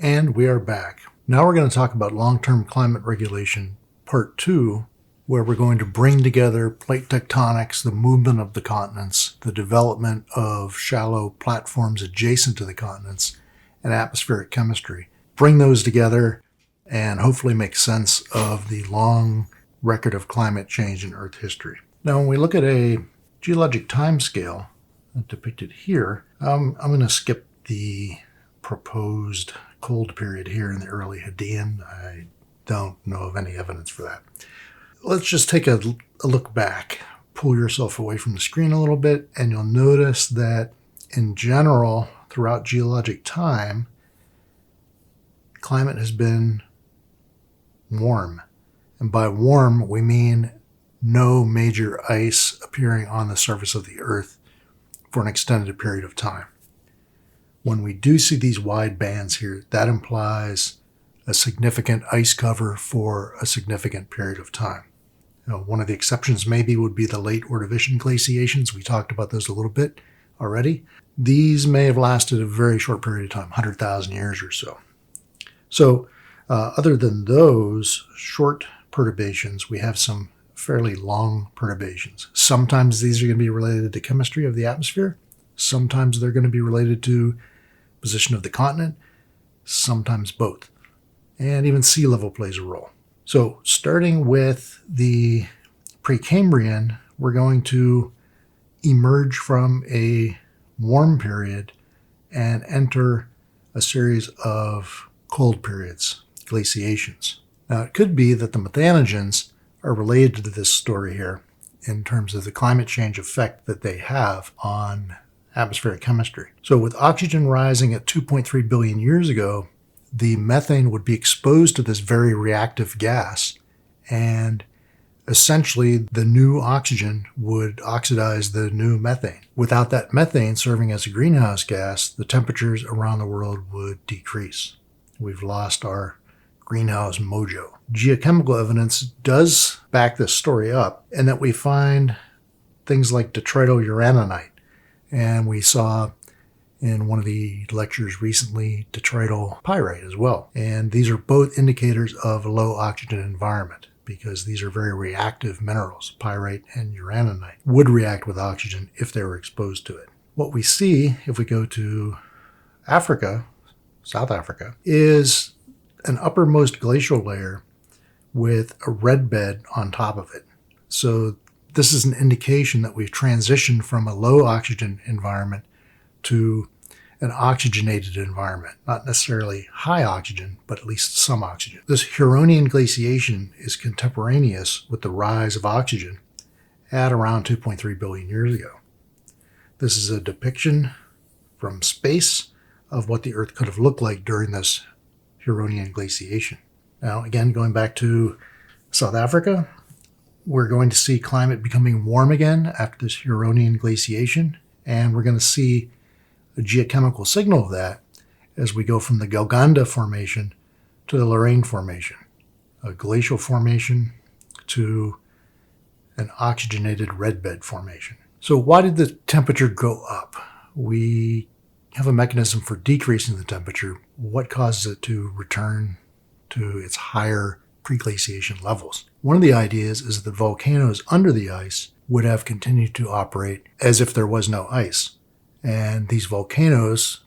And we are back. Now we're going to talk about long-term climate regulation, part 2, where we're going to bring together plate tectonics, the movement of the continents, the development of shallow platforms adjacent to the continents, and atmospheric chemistry. Bring those together and hopefully make sense of the long record of climate change in Earth history. Now, when we look at a geologic timescale depicted here, I'm going to skip the proposed cold period here in the early Hadean. I don't know of any evidence for that. Let's just take a look back. Pull yourself away from the screen a little bit, and you'll notice that in general, throughout geologic time, climate has been warm. And by warm, we mean no major ice appearing on the surface of the Earth for an extended period of time. When we do see these wide bands here, that implies a significant ice cover for a significant period of time. Now, one of the exceptions maybe would be the late Ordovician glaciations. We talked about those a little bit already. These may have lasted a very short period of time, 100,000 years or so. So other than those short perturbations, we have some fairly long perturbations. Sometimes these are going to be related to chemistry of the atmosphere. Sometimes they're going to be related to position of the continent, sometimes both. And even sea level plays a role. So starting with the Precambrian, we're going to emerge from a warm period and enter a series of cold periods, glaciations. Now, it could be that the methanogens are related to this story here in terms of the climate change effect that they have on atmospheric chemistry. So with oxygen rising at 2.3 billion years ago, the methane would be exposed to this very reactive gas, and essentially the new oxygen would oxidize the new methane. Without that methane serving as a greenhouse gas, the temperatures around the world would decrease. We've lost our greenhouse mojo. Geochemical evidence does back this story up, in that we find things like detrital-uraninite. And we saw in one of the lectures recently detrital pyrite as well. And these are both indicators of a low oxygen environment because these are very reactive minerals. Pyrite and uraninite would react with oxygen if they were exposed to it. What we see if we go to Africa, South Africa, is an uppermost glacial layer with a red bed on top of it. So this is an indication that we've transitioned from a low oxygen environment to an oxygenated environment. Not necessarily high oxygen, but at least some oxygen. This Huronian glaciation is contemporaneous with the rise of oxygen at around 2.3 billion years ago. This is a depiction from space of what the Earth could have looked like during this Huronian glaciation. Now, again, going back to South Africa, we're going to see climate becoming warm again after this Huronian glaciation, and we're going to see a geochemical signal of that as we go from the Galganda Formation to the Lorraine Formation, a glacial formation to an oxygenated red bed formation. So why did the temperature go up? We have a mechanism for decreasing the temperature. What causes it to return to its higher pre-glaciation levels? One of the ideas is that volcanoes under the ice would have continued to operate as if there was no ice. And these volcanoes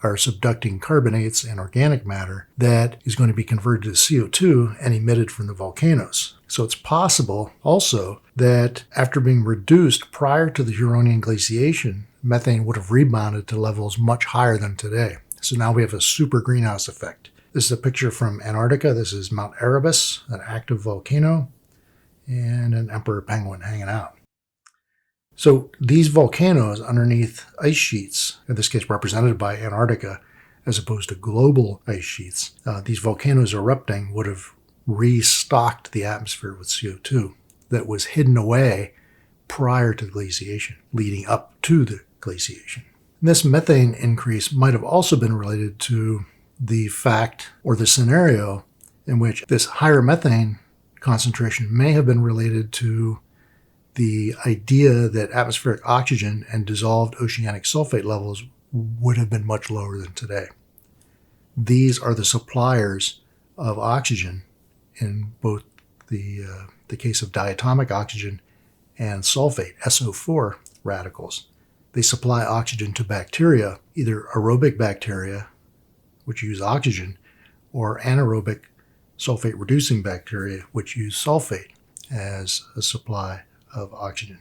are subducting carbonates and organic matter that is going to be converted to CO2 and emitted from the volcanoes. So it's possible also that after being reduced prior to the Huronian glaciation, methane would have rebounded to levels much higher than today. So now we have a super greenhouse effect. This is a picture from Antarctica. This is Mount Erebus, an active volcano, and an emperor penguin hanging out. So these volcanoes underneath ice sheets, in this case represented by Antarctica, as opposed to global ice sheets, these volcanoes erupting would have restocked the atmosphere with CO2 that was hidden away prior to the glaciation, leading up to the glaciation. And this methane increase might have also been related to the fact or the scenario in which this higher methane concentration may have been related to the idea that atmospheric oxygen and dissolved oceanic sulfate levels would have been much lower than today. These are the suppliers of oxygen in both the case of diatomic oxygen and sulfate, SO4 radicals. They supply oxygen to bacteria, either aerobic bacteria, which use oxygen, or anaerobic sulfate-reducing bacteria, which use sulfate as a supply of oxygen.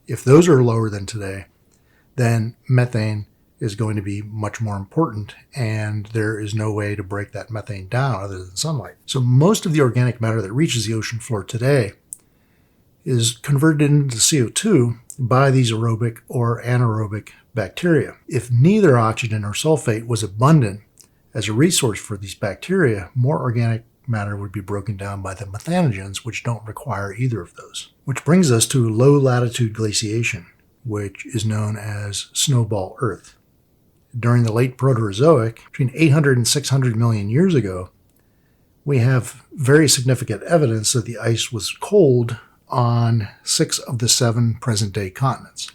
If those are lower than today, then methane is going to be much more important, and there is no way to break that methane down other than sunlight. So most of the organic matter that reaches the ocean floor today is converted into CO2 by these aerobic or anaerobic bacteria. If neither oxygen or sulfate was abundant as a resource for these bacteria, more organic matter would be broken down by the methanogens, which don't require either of those. Which brings us to low-latitude glaciation, which is known as Snowball Earth. During the late Proterozoic, between 800 and 600 million years ago, we have very significant evidence that the ice was cold on 6 of the 7 present-day continents.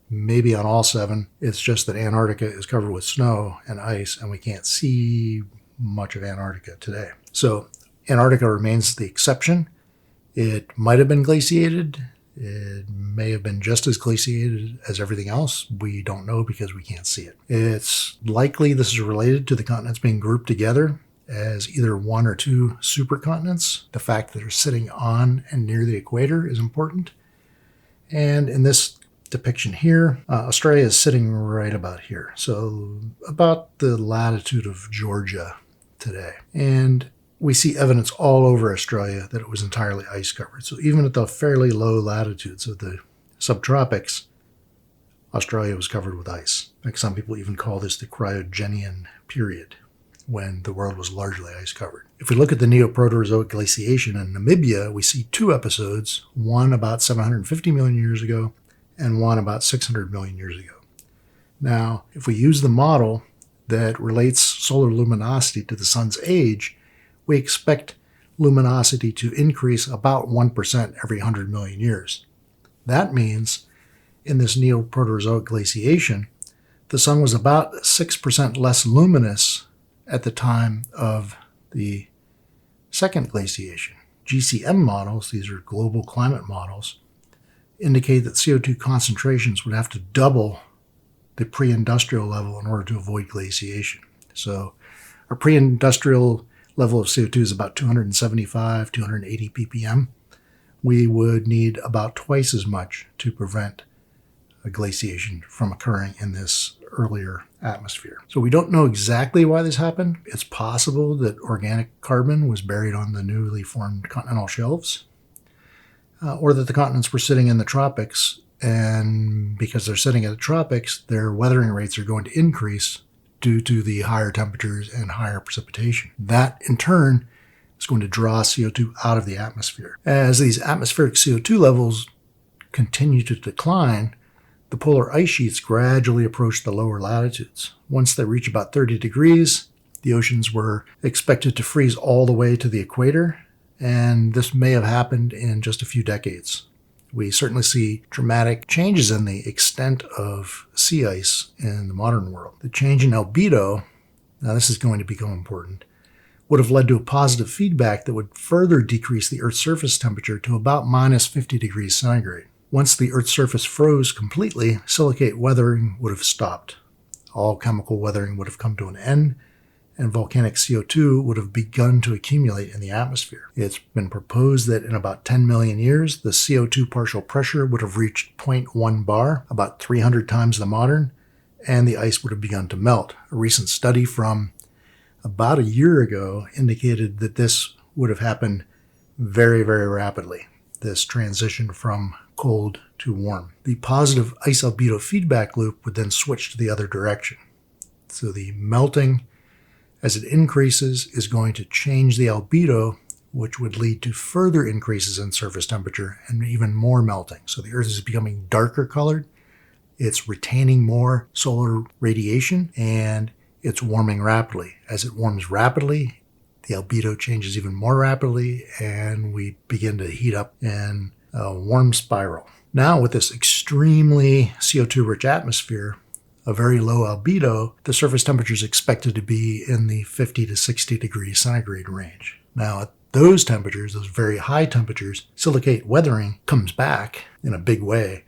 Maybe on all 7, it's just that Antarctica is covered with snow and ice, and we can't see much of Antarctica today. So Antarctica remains the exception. It might have been glaciated. It may have been just as glaciated as everything else. We don't know because we can't see it. It's likely this is related to the continents being grouped together as either 1 or 2 supercontinents. The fact that they're sitting on and near the equator is important. And in this depiction here, Australia is sitting right about here. So about the latitude of Georgia today. And we see evidence all over Australia that it was entirely ice covered. So even at the fairly low latitudes of the subtropics, Australia was covered with ice. In fact, some people even call this the cryogenian period, when the world was largely ice covered. If we look at the Neoproterozoic glaciation in Namibia, we see 2 episodes, one about 750 million years ago and one about 600 million years ago. Now, if we use the model that relates solar luminosity to the sun's age, we expect luminosity to increase about 1% every 100 million years. That means in this Neoproterozoic glaciation, the sun was about 6% less luminous at the time of the second glaciation. GCM models, these are global climate models, indicate that CO2 concentrations would have to double the pre-industrial level in order to avoid glaciation. So our pre-industrial level of CO2 is about 275, 280 ppm. We would need about twice as much to prevent a glaciation from occurring in this earlier atmosphere. So we don't know exactly why this happened. It's possible that organic carbon was buried on the newly formed continental shelves, or that the continents were sitting in the tropics, and because they're sitting in the tropics, their weathering rates are going to increase due to the higher temperatures and higher precipitation. That, in turn, is going to draw CO2 out of the atmosphere. As these atmospheric CO2 levels continue to decline, the polar ice sheets gradually approach the lower latitudes. Once they reach about 30 degrees, the oceans were expected to freeze all the way to the equator, and this may have happened in just a few decades. We certainly see dramatic changes in the extent of sea ice in the modern world. The change in albedo, now this is going to become important, would have led to a positive feedback that would further decrease the Earth's surface temperature to about minus 50 degrees centigrade. Once the Earth's surface froze completely, silicate weathering would have stopped. All chemical weathering would have come to an end, and volcanic CO2 would have begun to accumulate in the atmosphere. It's been proposed that in about 10 million years, the CO2 partial pressure would have reached 0.1 bar, about 300 times the modern, and the ice would have begun to melt. A recent study from about a year ago indicated that this would have happened very, very rapidly, this transition from cold to warm. The positive ice albedo feedback loop would then switch to the other direction. So the melting, as it increases, is going to change the albedo, which would lead to further increases in surface temperature and even more melting. So the Earth is becoming darker colored, it's retaining more solar radiation, and it's warming rapidly. As it warms rapidly, the albedo changes even more rapidly, and we begin to heat up in a warm spiral. Now, with this extremely CO2-rich atmosphere, a very low albedo, the surface temperature is expected to be in the 50 to 60 degrees centigrade range. Now, at those temperatures, those very high temperatures, silicate weathering comes back in a big way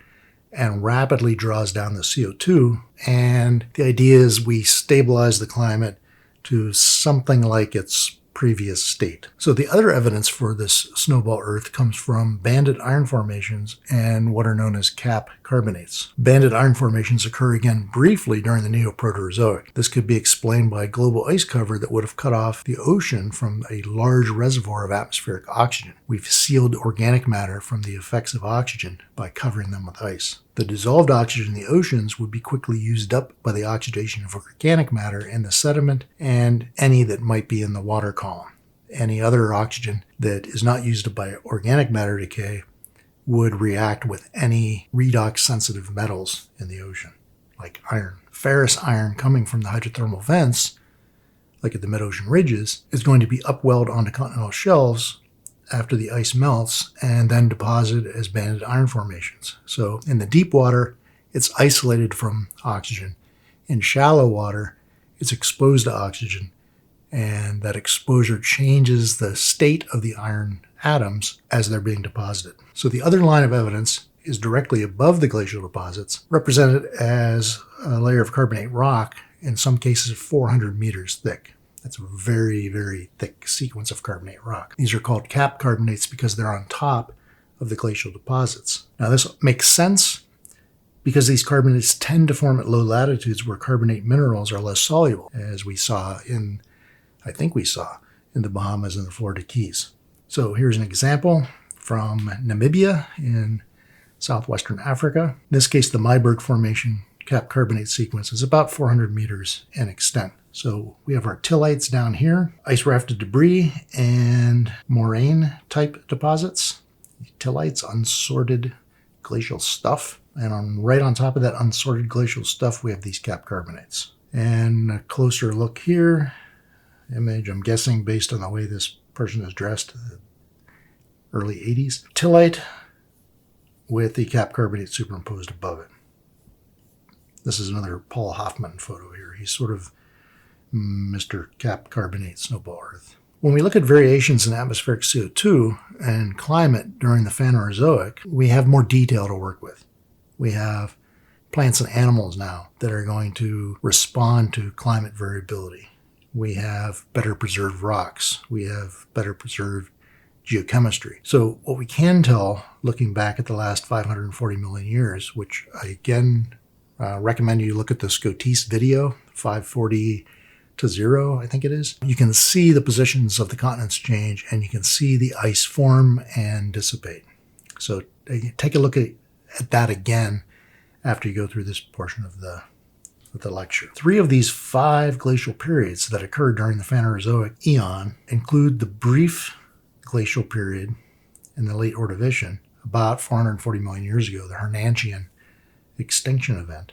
and rapidly draws down the CO2. And the idea is we stabilize the climate to something like its previous state. So the other evidence for this Snowball Earth comes from banded iron formations and what are known as cap carbonates. Banded iron formations occur again briefly during the Neoproterozoic. This could be explained by global ice cover that would have cut off the ocean from a large reservoir of atmospheric oxygen. We've sealed organic matter from the effects of oxygen by covering them with ice. The dissolved oxygen in the oceans would be quickly used up by the oxidation of organic matter in the sediment and any that might be in the water column. Any other oxygen that is not used up by organic matter decay would react with any redox-sensitive metals in the ocean, like iron. Ferrous iron coming from the hydrothermal vents, like at the mid-ocean ridges, is going to be upwelled onto continental shelves after the ice melts and then deposited as banded iron formations. So in the deep water, it's isolated from oxygen. In shallow water, it's exposed to oxygen, and that exposure changes the state of the iron atoms as they're being deposited. So the other line of evidence is directly above the glacial deposits, represented as a layer of carbonate rock, in some cases 400 meters thick. That's a very, very thick sequence of carbonate rock. These are called cap carbonates because they're on top of the glacial deposits. Now this makes sense because these carbonates tend to form at low latitudes where carbonate minerals are less soluble, as we saw in the Bahamas and the Florida Keys. So here's an example from Namibia in southwestern Africa. In this case, the Myberg Formation cap carbonate sequence is about 400 meters in extent. So we have our tillites down here, ice rafted debris, and moraine type deposits. Tillites, unsorted glacial stuff. And right on top of that unsorted glacial stuff, we have these cap carbonates. And a closer look here, image, I'm guessing based on the way this person is dressed, early 80s. Tillite with the cap carbonate superimposed above it. This is another Paul Hoffman photo here. He's sort of Mr. Cap Carbonate Snowball Earth. When we look at variations in atmospheric CO2 and climate during the Phanerozoic, we have more detail to work with. We have plants and animals now that are going to respond to climate variability. We have better preserved rocks. We have better preserved geochemistry. So what we can tell, looking back at the last 540 million years, which I again recommend you look at the Scotiste video, 540 to 0, I think it is. You can see the positions of the continents change, and you can see the ice form and dissipate. So take a look at that again after you go through this portion of the lecture. 3 of these 5 glacial periods that occurred during the Phanerozoic eon include the brief glacial period in the late Ordovician, about 440 million years ago, the Hernanchian extinction event,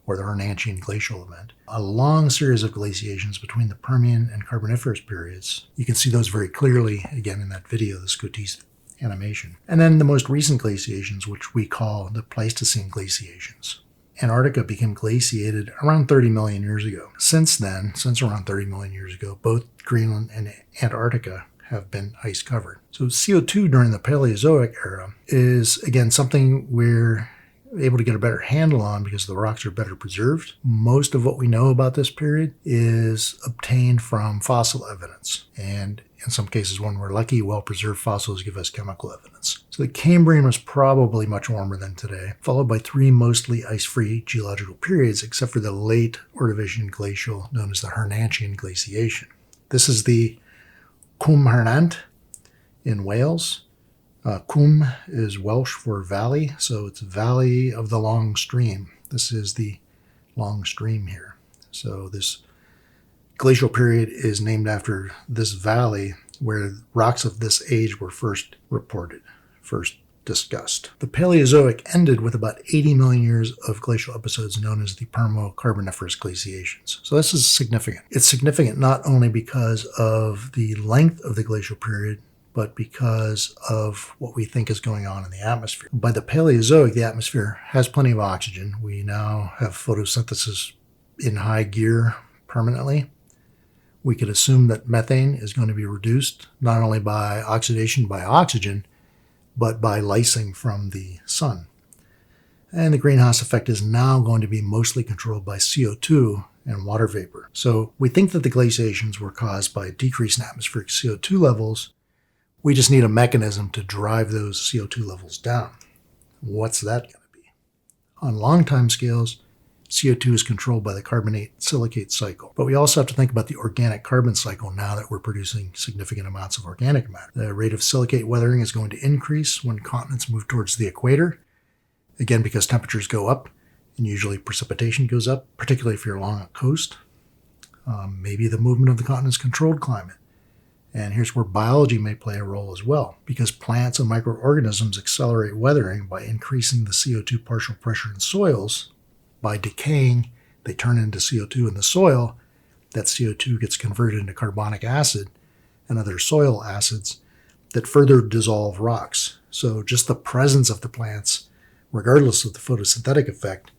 or the Hernanchian glacial event, a long series of glaciations between the Permian and Carboniferous periods. You can see those very clearly, again, in that video, the Scotiste animation. And then the most recent glaciations, which we call the Pleistocene glaciations. Antarctica became glaciated around 30 million years ago. Since then, since around 30 million years ago, both Greenland and Antarctica have been ice covered. So CO2 during the Paleozoic era is, again, something we're able to get a better handle on because the rocks are better preserved. Most of what we know about this period is obtained from fossil evidence. And in some cases, when we're lucky, well-preserved fossils give us chemical evidence. So the Cambrian was probably much warmer than today, followed by 3 mostly ice-free geological periods, except for the late Ordovician glacial known as the Hernanchian glaciation. This is the Cwm Hernant in Wales. Cwm is Welsh for valley, so it's Valley of the Long Stream. This is the long stream here. So this glacial period is named after this valley where rocks of this age were first reported, first discussed. The Paleozoic ended with about 80 million years of glacial episodes known as the Permo-Carboniferous glaciations. So this is significant. It's significant not only because of the length of the glacial period, but because of what we think is going on in the atmosphere. By the Paleozoic, the atmosphere has plenty of oxygen. We now have photosynthesis in high gear permanently. We could assume that methane is going to be reduced not only by oxidation by oxygen, but by lysing from the sun. And the greenhouse effect is now going to be mostly controlled by CO2 and water vapor. So we think that the glaciations were caused by a decrease in atmospheric CO2 levels. We just need a mechanism to drive those CO2 levels down. What's that going to be? On long time scales, CO2 is controlled by the carbonate silicate cycle. But we also have to think about the organic carbon cycle now that we're producing significant amounts of organic matter. The rate of silicate weathering is going to increase when continents move towards the equator. Again, because temperatures go up and usually precipitation goes up, particularly if you're along a coast. Maybe the movement of the continent's controlled climate. And here's where biology may play a role as well, because plants and microorganisms accelerate weathering by increasing the CO2 partial pressure in soils. By decaying, they turn into CO2 in the soil. That CO2 gets converted into carbonic acid and other soil acids that further dissolve rocks. So just the presence of the plants, regardless of the photosynthetic effect,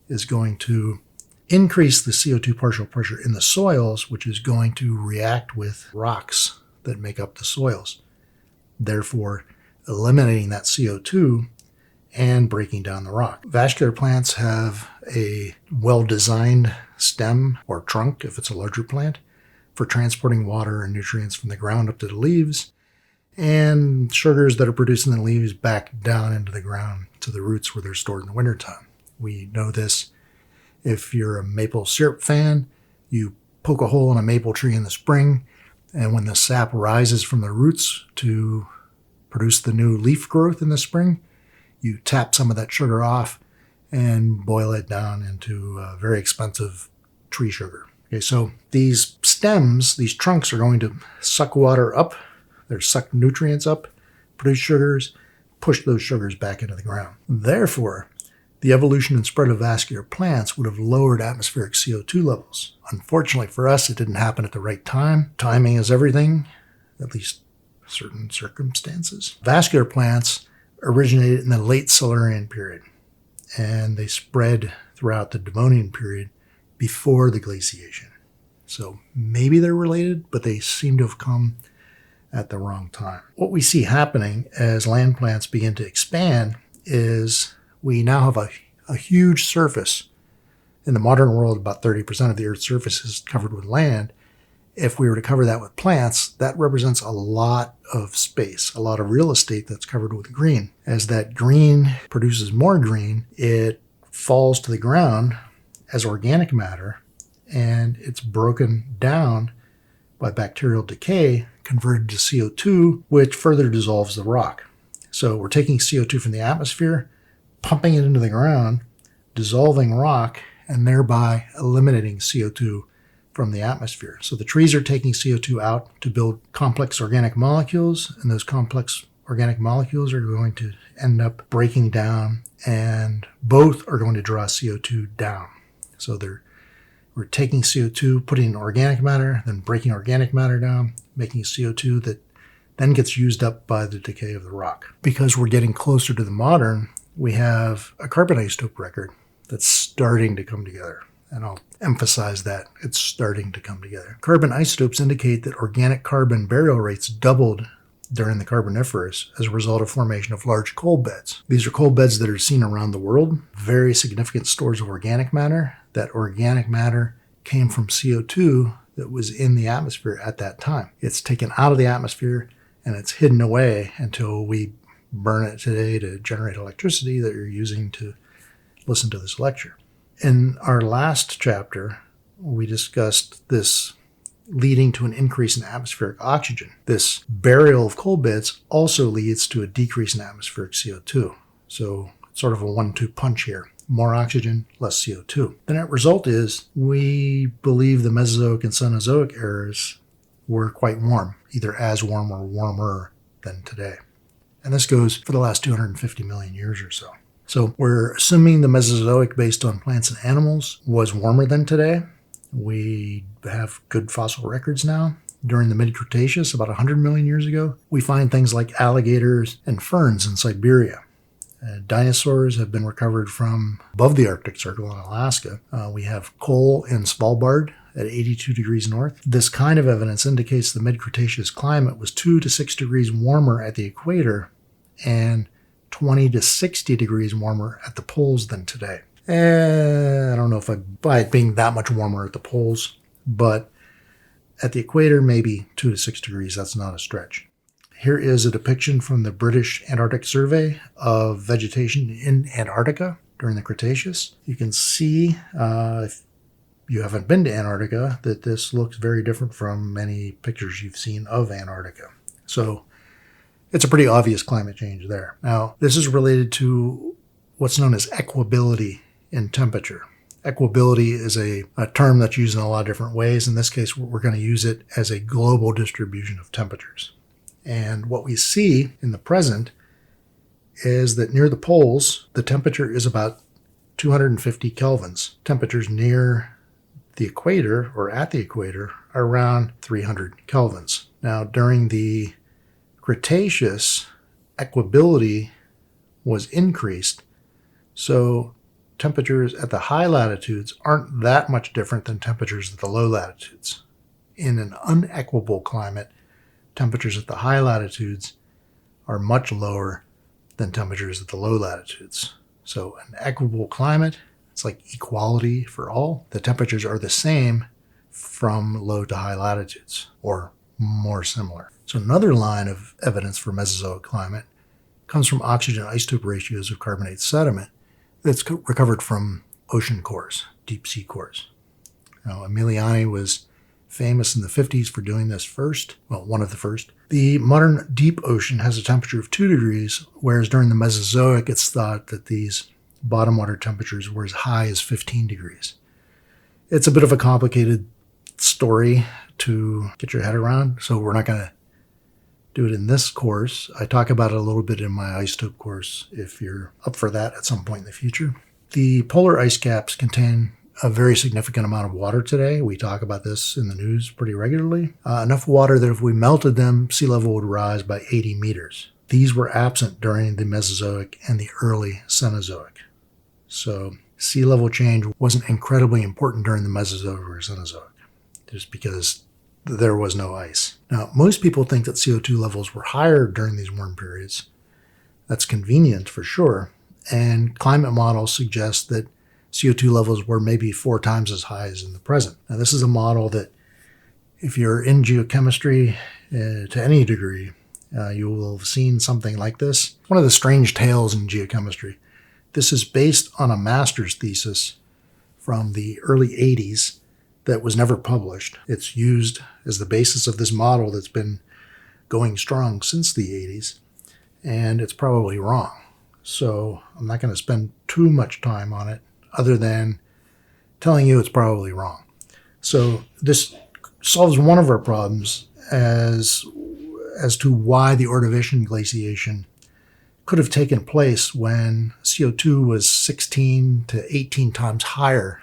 is going to increase the CO2 partial pressure in the soils, which is going to react with rocks that make up the soils, therefore eliminating that CO2 and breaking down the rock. Vascular plants have a well-designed stem or trunk, if it's a larger plant, for transporting water and nutrients from the ground up to the leaves, and sugars that are produced in the leaves back down into the ground to the roots where they're stored in the wintertime. We know this if you're a maple syrup fan. You poke a hole in a maple tree in the spring, and when the sap rises from the roots to produce the new leaf growth in the spring, you tap some of that sugar off and boil it down into very expensive tree sugar. Okay, so these stems, these trunks, are going to suck water up, they're suck nutrients up, produce sugars, push those sugars back into the ground. Therefore, the evolution and spread of vascular plants would have lowered atmospheric CO2 levels. Unfortunately for us, it didn't happen at the right time. Timing is everything, at least certain circumstances. Vascular plants originated in the late Silurian period, and they spread throughout the Devonian period before the glaciation. So maybe they're related, but they seem to have come at the wrong time. What we see happening as land plants begin to expand is we now have a huge surface. In the modern world, about 30% of the Earth's surface is covered with land. If we were to cover that with plants, that represents a lot of space, a lot of real estate that's covered with green. As that green produces more green, it falls to the ground as organic matter, and it's broken down by bacterial decay, converted to CO2, which further dissolves the rock. So we're taking CO2 from the atmosphere, pumping it into the ground, dissolving rock, and thereby eliminating CO2 from the atmosphere. So the trees are taking CO2 out to build complex organic molecules, and those complex organic molecules are going to end up breaking down, and both are going to draw CO2 down. So we're taking CO2, putting in organic matter, then breaking organic matter down, making CO2 that then gets used up by the decay of the rock. Because we're getting closer to the modern, we have a carbon isotope record that's starting to come together. And I'll emphasize that it's starting to come together. Carbon isotopes indicate that organic carbon burial rates doubled during the Carboniferous as a result of formation of large coal beds. These are coal beds that are seen around the world, very significant stores of organic matter. That organic matter came from CO2 that was in the atmosphere at that time. It's taken out of the atmosphere and it's hidden away until we burn it today to generate electricity that you're using to listen to this lecture. In our last chapter, we discussed this leading to an increase in atmospheric oxygen. This burial of coal beds also leads to a decrease in atmospheric CO2. So it's sort of a 1-2 punch here. More oxygen, less CO2. The net result is we believe the Mesozoic and Cenozoic eras were quite warm, either as warm or warmer than today. And this goes for the last 250 million years or so. So we're assuming the Mesozoic, based on plants and animals, was warmer than today. We have good fossil records now. during the mid-Cretaceous, about 100 million years ago, we find things like alligators and ferns in Siberia. Dinosaurs have been recovered from above the Arctic Circle in Alaska. We have coal in Svalbard at 82 degrees north. This kind of evidence indicates the mid-Cretaceous climate was 2 to 6 degrees warmer at the equator and 20 to 60 degrees warmer at the poles than today. I don't know if I buy it being that much warmer at the poles, but at the equator, maybe 2 to 6 degrees. That's not a stretch. Here is a depiction from the British Antarctic Survey of vegetation in Antarctica during the Cretaceous. You can see, if you haven't been to Antarctica, that this looks very different from many pictures you've seen of Antarctica. So it's a pretty obvious climate change there. Now, this is related to what's known as equability in temperature. Equability is a term that's used in a lot of different ways. In this case, we're going to use it as a global distribution of temperatures. And what we see in the present is that near the poles, the temperature is about 250 kelvins. Temperatures near the equator or at the equator are around 300 kelvins. Now, during the Cretaceous, equability was increased, so temperatures at the high latitudes aren't that much different than temperatures at the low latitudes. In an unequable climate, temperatures at the high latitudes are much lower than temperatures at the low latitudes. So an equable climate, it's like equality for all. The temperatures are the same from low to high latitudes, or more similar. So another line of evidence for Mesozoic climate comes from oxygen isotope ratios of carbonate sediment that's recovered from ocean cores, deep sea cores. Now, Emiliani was famous in the 50s for doing this first, well, one of the first. The modern deep ocean has a temperature of 2 degrees, whereas during the Mesozoic, it's thought that these bottom water temperatures were as high as 15 degrees. It's a bit of a complicated story to get your head around, so we're not going to do it in this course. I talk about it a little bit in my isotope course if you're up for that at some point in the future. The polar ice caps contain a very significant amount of water today. We talk about this in the news pretty regularly. Enough water that if we melted them, sea level would rise by 80 meters. These were absent during the Mesozoic and the early Cenozoic. So sea level change wasn't incredibly important during the Mesozoic or Cenozoic, just because there was no ice. Now, most people think that CO2 levels were higher during these warm periods. That's convenient for sure. And climate models suggest that CO2 levels were maybe 4 times as high as in the present. Now, this is a model that if you're in geochemistry to any degree, you will have seen something like this. One of the strange tales in geochemistry. This is based on a master's thesis from the early 80s that was never published. It's used as the basis of this model that's been going strong since the 80s, and it's probably wrong. So I'm not going to spend too much time on it other than telling you it's probably wrong. So this solves one of our problems as to why the Ordovician glaciation could have taken place when CO2 was 16 to 18 times higher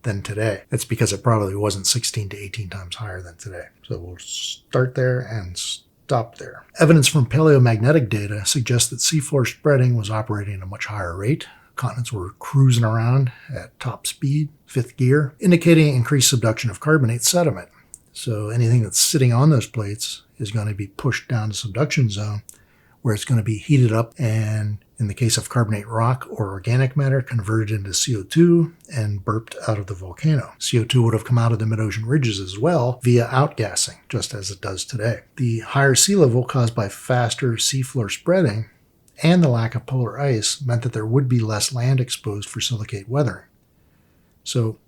than today. It's because it probably wasn't 16 to 18 times higher than today. So we'll start there and stop there. Evidence from paleomagnetic data suggests that seafloor spreading was operating at a much higher rate. Continents were cruising around at top speed, 5th gear, indicating increased subduction of carbonate sediment. So anything that's sitting on those plates is going to be pushed down to subduction zone, where it's going to be heated up and, in the case of carbonate rock or organic matter, converted into CO2 and burped out of the volcano. CO2 would have come out of the mid-ocean ridges as well via outgassing, just as it does today. The higher sea level caused by faster seafloor spreading and the lack of polar ice meant that there would be less land exposed for silicate weathering. So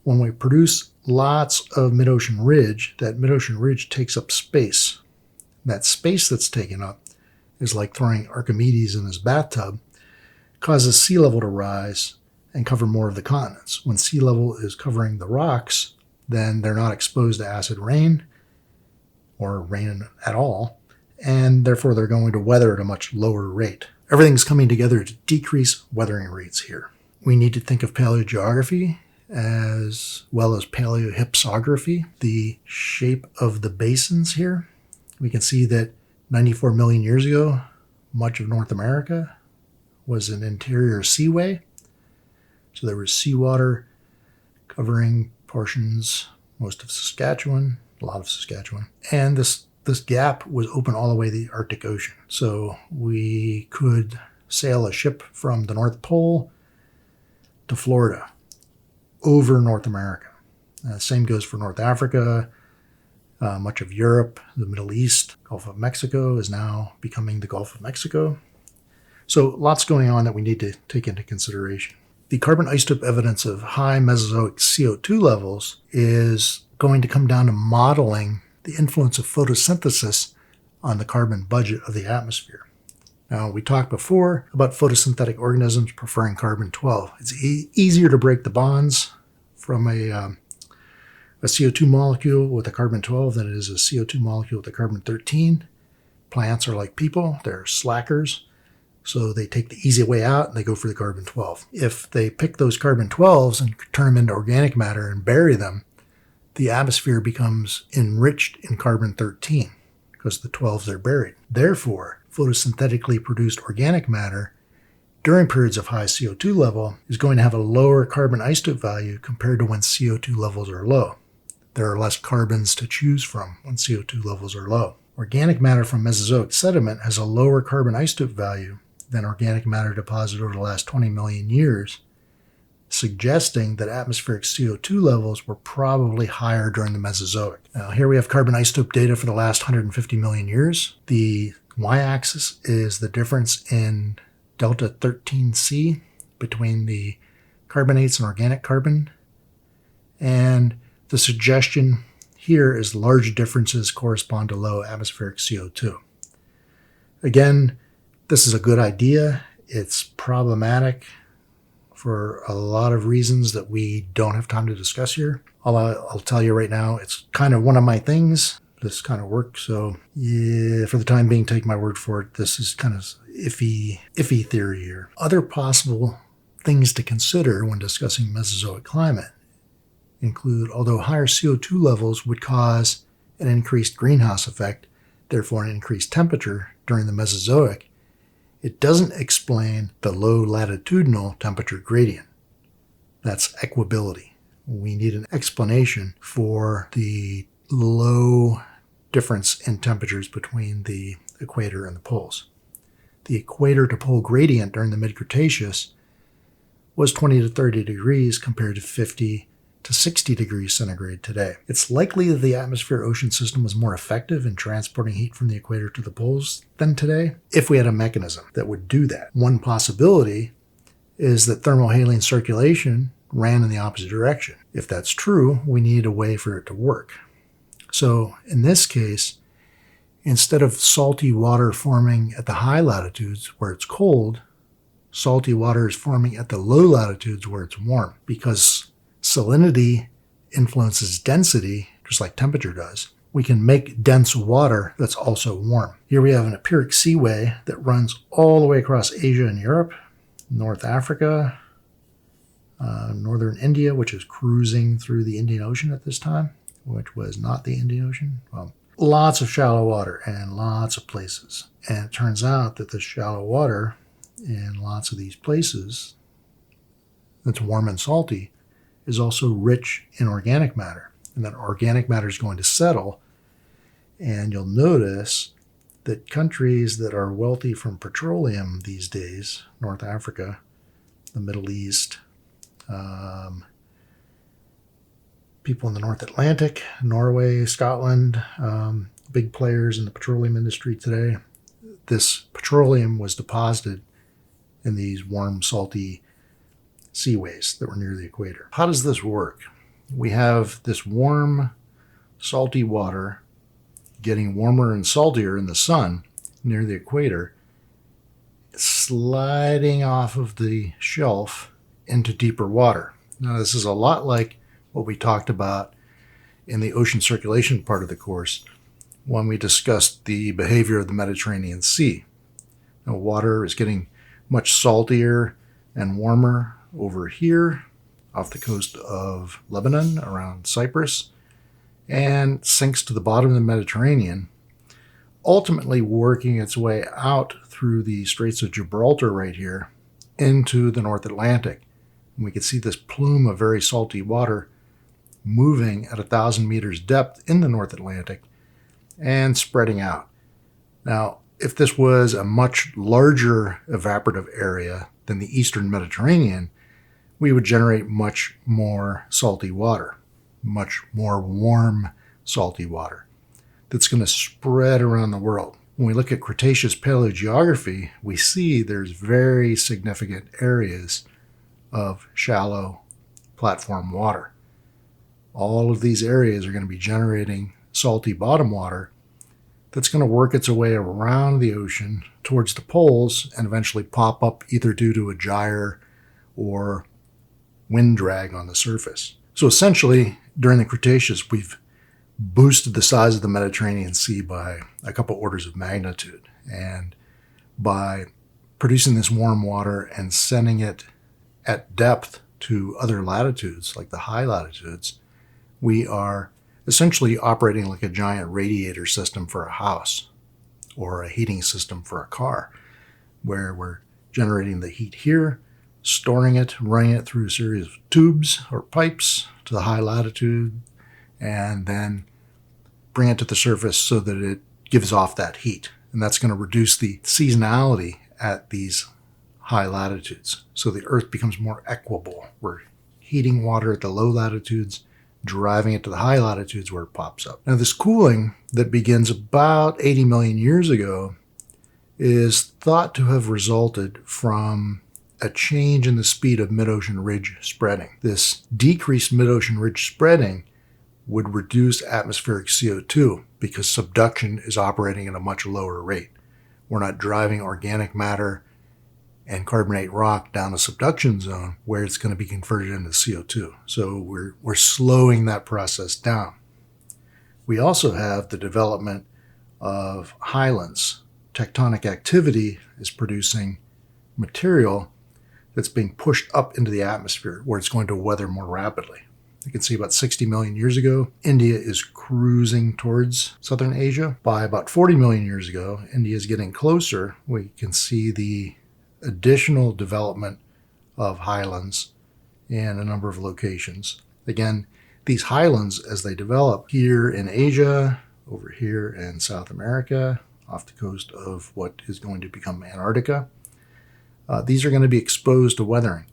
when we produce lots of mid-ocean ridge, that mid-ocean ridge takes up space. That space that's taken up is like throwing Archimedes in his bathtub, causes sea level to rise and cover more of the continents. When sea level is covering the rocks, then they're not exposed to acid rain or rain at all, and therefore they're going to weather at a much lower rate. Everything's coming together to decrease weathering rates here. We need to think of paleogeography as well as paleohypsography, the shape of the basins here. We can see that 94 million years ago, much of North America was an interior seaway. So there was seawater covering portions, most of Saskatchewan, a lot of Saskatchewan. And this gap was open all the way to the Arctic Ocean. So we could sail a ship from the North Pole to Florida over North America. Same goes for North Africa, much of Europe, the Middle East. Gulf of Mexico is now becoming the Gulf of Mexico. So lots going on that we need to take into consideration. The carbon isotope evidence of high Mesozoic CO2 levels is going to come down to modeling the influence of photosynthesis on the carbon budget of the atmosphere. Now, we talked before about photosynthetic organisms preferring carbon-12. It's easier to break the bonds from a CO2 molecule with a carbon-12 than it is a CO2 molecule with a carbon-13. Plants are like people. They're slackers. So they take the easy way out and they go for the carbon-12. If they pick those carbon-12s and turn them into organic matter and bury them, the atmosphere becomes enriched in carbon-13 because the 12s are buried. Therefore, photosynthetically produced organic matter during periods of high CO2 level is going to have a lower carbon isotope value compared to when CO2 levels are low. There are less carbons to choose from when CO2 levels are low. Organic matter from Mesozoic sediment has a lower carbon isotope value than organic matter deposited over the last 20 million years, suggesting that atmospheric CO2 levels were probably higher during the Mesozoic. Now, here we have carbon isotope data for the last 150 million years. The y-axis is the difference in delta 13C between the carbonates and organic carbon. And the suggestion here is large differences correspond to low atmospheric CO2. Again, this is a good idea. It's problematic for a lot of reasons that we don't have time to discuss here. I'll tell you right now, it's kind of one of my things, this kind of work. So yeah, for the time being, take my word for it. This is kind of iffy theory here. Other possible things to consider when discussing Mesozoic climate include, although higher CO2 levels would cause an increased greenhouse effect, therefore an increased temperature during the Mesozoic, it doesn't explain the low latitudinal temperature gradient. That's equability. We need an explanation for the low difference in temperatures between the equator and the poles. The equator to pole gradient during the mid-Cretaceous was 20 to 30 degrees compared to 50 to 60 degrees centigrade today. It's likely that the atmosphere-ocean system was more effective in transporting heat from the equator to the poles than today, if we had a mechanism that would do that. One possibility is that thermohaline circulation ran in the opposite direction. If that's true, we need a way for it to work. So in this case, instead of salty water forming at the high latitudes where it's cold, salty water is forming at the low latitudes where it's warm, because salinity influences density, just like temperature does. We can make dense water that's also warm. Here we have an empiric seaway that runs all the way across Asia and Europe, North Africa, northern India, which is cruising through the Indian Ocean at this time, which was not the Indian Ocean. Well, lots of shallow water and lots of places. And it turns out that the shallow water in lots of these places that's warm and salty is also rich in organic matter, and that organic matter is going to settle. And you'll notice that countries that are wealthy from petroleum these days, North Africa, the Middle East, people in the North Atlantic, Norway, Scotland, big players in the petroleum industry today, this petroleum was deposited in these warm, salty seaways that were near the equator. How does this work? We have this warm, salty water getting warmer and saltier in the sun near the equator, sliding off of the shelf into deeper water. Now, this is a lot like what we talked about in the ocean circulation part of the course when we discussed the behavior of the Mediterranean Sea. Now, water is getting much saltier and warmer over here off the coast of Lebanon around Cyprus and sinks to the bottom of the Mediterranean, ultimately working its way out through the Straits of Gibraltar right here into the North Atlantic. And we can see this plume of very salty water moving at 1,000 meters depth in the North Atlantic and spreading out. Now, if this was a much larger evaporative area than the Eastern Mediterranean, we would generate much more salty water, much more warm salty water that's going to spread around the world. When we look at Cretaceous paleogeography, we see there's very significant areas of shallow platform water. All of these areas are going to be generating salty bottom water that's going to work its way around the ocean towards the poles and eventually pop up either due to a gyre or wind drag on the surface. So essentially, during the Cretaceous, we've boosted the size of the Mediterranean Sea by a couple orders of magnitude. And by producing this warm water and sending it at depth to other latitudes, like the high latitudes, we are essentially operating like a giant radiator system for a house or a heating system for a car, where we're generating the heat here, storing it, running it through a series of tubes or pipes to the high latitude, and then bring it to the surface so that it gives off that heat. And that's going to reduce the seasonality at these high latitudes. So the Earth becomes more equable. We're heating water at the low latitudes, driving it to the high latitudes where it pops up. Now, this cooling that begins about 80 million years ago is thought to have resulted from a change in the speed of mid-ocean ridge spreading. This decreased mid-ocean ridge spreading would reduce atmospheric CO2 because subduction is operating at a much lower rate. We're not driving organic matter and carbonate rock down a subduction zone where it's going to be converted into CO2. So we're slowing that process down. We also have the development of highlands. Tectonic activity is producing material that's being pushed up into the atmosphere where it's going to weather more rapidly. You can see about 60 million years ago, India is cruising towards southern Asia. By about 40 million years ago, India is getting closer. We can see the additional development of highlands in a number of locations. Again, these highlands, as they develop here in Asia, over here in South America, off the coast of what is going to become Antarctica, these are going to be exposed to weathering.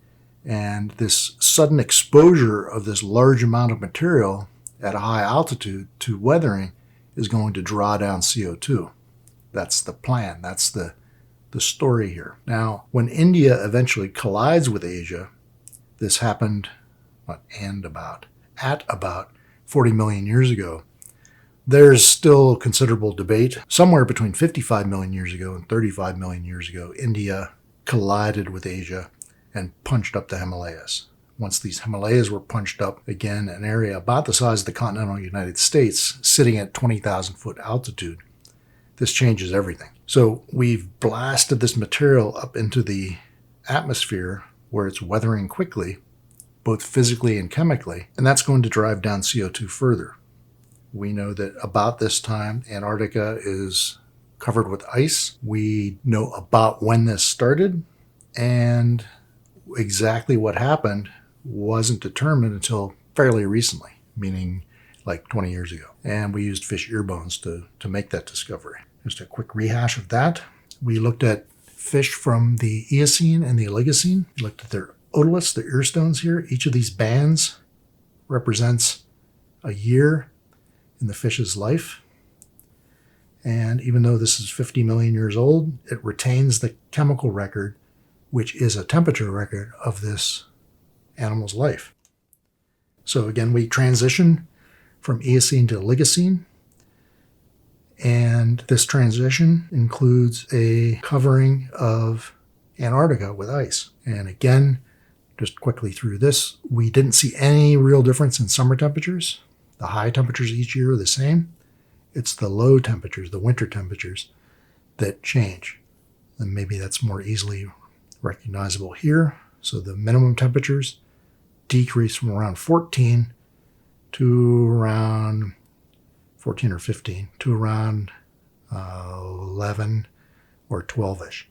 And this sudden exposure of this large amount of material at a high altitude to weathering is going to draw down CO2. That's the plan. That's the story here. Now, when India eventually collides with Asia, this happened at about 40 million years ago. There's still considerable debate. Somewhere between 55 million years ago and 35 million years ago, India collided with Asia and punched up the Himalayas. Once these Himalayas were punched up, again, an area about the size of the continental United States, sitting at 20,000 foot altitude, this changes everything. So we've blasted this material up into the atmosphere where it's weathering quickly, both physically and chemically, and that's going to drive down CO2 further. We know that about this time, Antarctica is covered with ice. We know about when this started, and exactly what happened wasn't determined until fairly recently, meaning like 20 years ago. And we used fish ear bones to make that discovery. Just a quick rehash of that. We looked at fish from the Eocene and the Oligocene. We looked at their otoliths, the ear stones here. Each of these bands represents a year in the fish's life. And even though this is 50 million years old, it retains the chemical record, which is a temperature record of this animal's life. So again, we transition from Eocene to Oligocene, and this transition includes a covering of Antarctica with ice. And again, just quickly through this, we didn't see any real difference in summer temperatures. The high temperatures each year are the same. It's the low temperatures, the winter temperatures, that change. And maybe that's more easily recognizable here. So the minimum temperatures decrease from around 14 to around 14 or 15 to around 11 or 12-ish.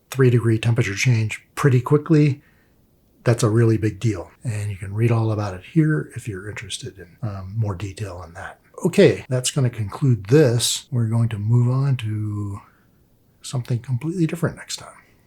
3-degree temperature change pretty quickly. That's a really big deal. And you can read all about it here if you're interested in more detail on that. Okay, that's going to conclude this. We're going to move on to something completely different next time.